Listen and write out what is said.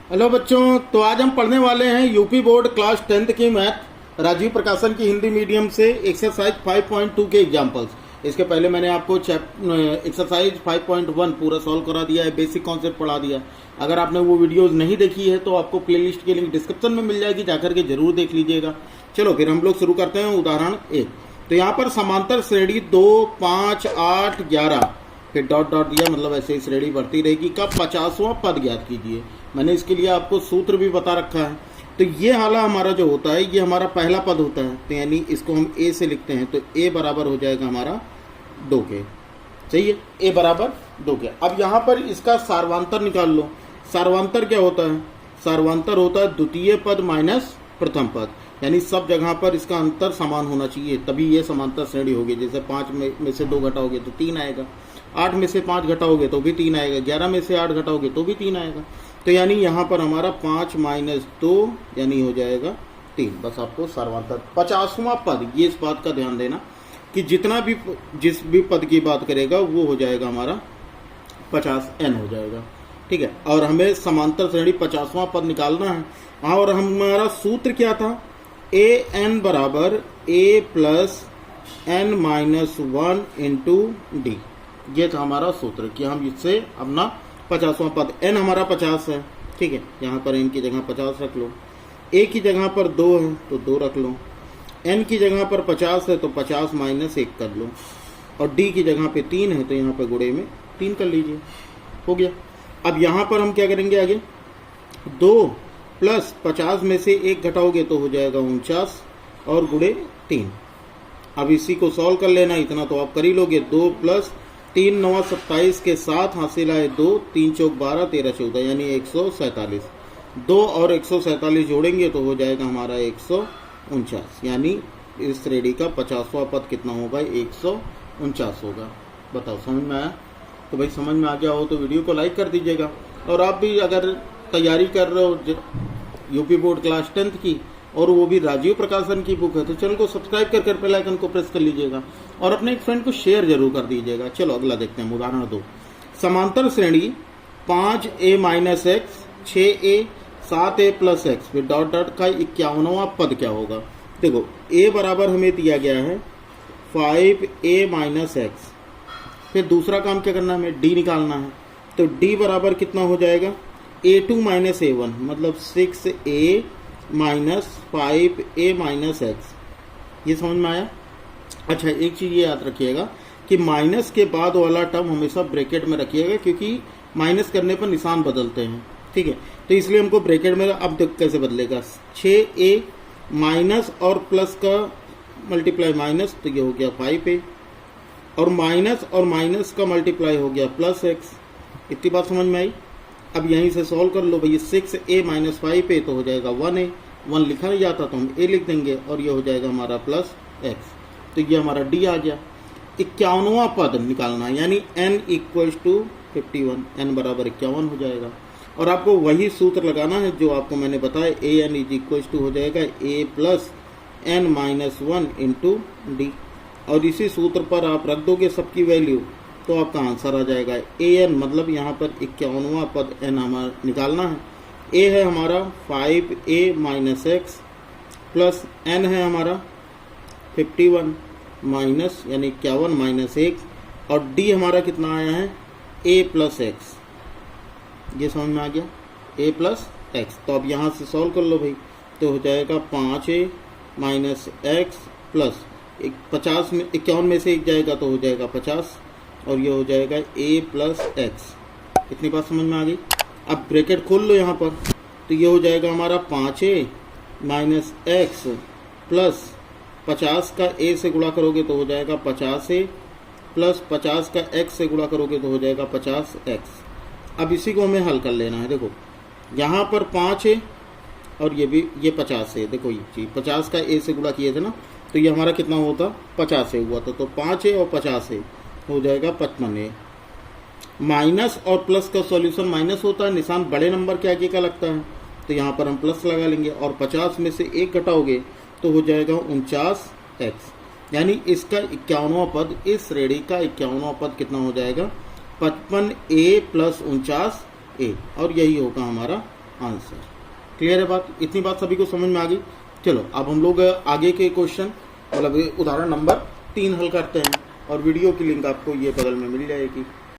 Hello बच्चों, तो आज हम पढ़ने वाले हैं यूपी बोर्ड क्लास 10th की मैथ राजीव प्रकाशन की हिंदी मीडियम से एक्सरसाइज 5.2 के एग्जांपल्स। इसके पहले मैंने आपको एक्सरसाइज 5.1 पूरा सॉल्व करा दिया है, बेसिक कॉन्सेप्ट पढ़ा दिया। अगर आपने वो वीडियोस नहीं देखी है तो आपको प्लेलिस्ट की लिंक डिस्क्रिप्शन में मिल जाएगी, जाकर के जरूर देख लीजिएगा। चलो फिर हम लोग शुरू करते हैं उदाहरण 1। तो यहाँ पर समांतर श्रेणी 2, 5, 8, 11 फिर डॉट डॉट दिया, मतलब ऐसे ही श्रेणी बढ़ती रहेगी। का 50वां पद ज्ञात कीजिए। मैंने इसके लिए आपको सूत्र भी बता रखा है। तो ये वाला हमारा जो होता है ये हमारा पहला पद होता है, तो यानी इसको हम ए से लिखते हैं, तो ए बराबर हो जाएगा हमारा 2 के। सही है, ए बराबर 2 के। अब यहाँ पर इसका सार्वांतर निकाल लो। सार्वांतर क्या होता है? सार्वांतर होता है द्वितीय पद माइनस प्रथम पद, यानी सब जगह पर इसका अंतर समान होना चाहिए, तभी ये समांतर श्रेणी होगी। जैसे 5 में से 2 घटाओगे तो 3 आएगा, 8 में से 5 घटाओगे तो भी 3 आएगा, 11 में से 8 घटाओगे तो भी 3 आएगा। तो यानी यहाँ पर हमारा 5 माइनस 2 यानी हो जाएगा 3। बस आपको सर्वांतर 50वां पद, ये इस बात का ध्यान देना कि जितना भी जिस भी पद की बात करेगा वो हो जाएगा हमारा 50n हो जाएगा। ठीक है, और हमें समांतर श्रेणी 50वां पद निकालना है। और हमारा सूत्र क्या था? ए एन बराबर a plus n minus 1 into d. ये था हमारा सूत्र कि हम इससे अपना 50वां पद, n हमारा 50 है, ठीक है, यहाँ पर n की जगह 50 रख लो। a की जगह पर 2 है तो 2 रख लो। n की जगह पर 50 है तो 50 माइनस 1 कर लो। और d की जगह पे 3 है तो यहाँ पर गुणे में 3 कर लीजिए, हो गया। अब यहाँ पर हम क्या करेंगे आगे? 2 प्लस 50 में से 1 घटाओगे तो हो जाएगा 49 और गुणे 3। अब इसी को सॉल्व कर लेना, इतना तो आप कर ही लोगे। 2 प्लस 3 9 27 के साथ हासिल आए 2, 3 चौक 12, 13 14 यानी 147। 2 और 147 जोड़ेंगे तो हो जाएगा हमारा 149, यानी इस श्रेणी का 50वां पद कितना होगा? 149 होगा। बताओ समझ में आया? तो भाई समझ में आ गया हो तो वीडियो को लाइक कर दीजिएगा। और आप भी अगर तैयारी कर रहे हो यूपी बोर्ड क्लास 10th की, और वो भी राजीव प्रकाशन की बुक है, तो चैनल को सब्सक्राइब कर बेल आइकन को प्रेस कर लीजिएगा और अपने एक फ्रेंड को शेयर जरूर कर दीजिएगा। चलो अगला देखते हैं, उदाहरण 2। समांतर श्रेणी 5a minus x, 6a, 7a plus x, फिर डॉट डॉट का 51वां पद क्या होगा? देखो a बराबर हमें दिया गया है 5a माइनस एक्स। फिर दूसरा काम क्या करना है? हमें d निकालना है। तो d बराबर कितना हो जाएगा? a2 माइनस a1, मतलब 6a minus 5a minus x. ये समझ में आया? अच्छा, एक चीज़ ये याद रखिएगा कि माइनस के बाद वाला टर्म हमेशा ब्रैकेट में रखिएगा, क्योंकि माइनस करने पर निशान बदलते हैं। ठीक है, तो इसलिए हमको ब्रैकेट में। अब देख कैसे बदलेगा? 6a माइनस और प्लस का मल्टीप्लाई माइनस, तो ये हो गया 5a, और माइनस का मल्टीप्लाई हो गया प्लस एक्स। इतनी बात समझ में आई? अब यहीं से सॉल्व कर लो भैया। 6a माइनस 5a तो हो जाएगा 1a। 1 लिखा नहीं जाता तो हम a लिख देंगे, और ये हो जाएगा हमारा प्लस एक्स। तो ये हमारा d आ गया। 51वां पद निकालना है, यानी n इक्वल्स टू 51, n बराबर 51 हो जाएगा। और आपको वही सूत्र लगाना है जो आपको मैंने बताया, A N is equals to हो जाएगा a plus n minus 1 into D. और इसी सूत्र पर आप रख दोगे सबकी वैल्यू तो आपका आंसर आ जाएगा। ए एन मतलब यहाँ पर 51वां पद n हमारा निकालना है। a है हमारा 5a minus x, plus n है हमारा 51 माइनस यानी 51 माइनस 1, और d हमारा कितना आया है? a plus x. ये समझ में आ गया? a plus x. तो अब यहाँ से सॉल्व कर लो भाई, तो हो जाएगा 5a माइनस एक्स प्लस 50 में 51 में से 1 जाएगा तो हो जाएगा 50, और ये हो जाएगा a प्लस एक्स। इतनी बात समझ में आ गई? अब ब्रैकेट खोल लो यहाँ पर, तो ये हो जाएगा हमारा 5a माइनस एक्स प्लस 50 का a से गुणा करोगे तो हो जाएगा 50a, प्लस 50 का x से गुणा करोगे तो हो जाएगा 50x। अब इसी को हमें हल कर लेना है। देखो यहाँ पर 5 है और ये भी ये 50 है। देखो ये चीज 50 का a से गुणा किए थे ना, तो ये हमारा कितना होता? 50 से हुआ था। तो 5 है और 50 है, हो जाएगा 55 है। माइनस और प्लस का सॉल्यूशन माइनस होता है, निशान बड़े नंबर के आगे का लगता है, तो यहाँ पर हम प्लस लगा लेंगे। और 50 में से 1 घटाओगे तो हो जाएगा 49x, यानी इसका 51वां पद, इस श्रेणी का 51वां पद कितना हो जाएगा? 55a प्लस 49a, और यही होगा हमारा आंसर। क्लियर है बात? इतनी बात सभी को समझ में आ गई? चलो अब हम लोग आगे के क्वेश्चन मतलब उदाहरण नंबर 3 हल करते हैं और वीडियो की लिंक आपको ये बगल में मिल जाएगी।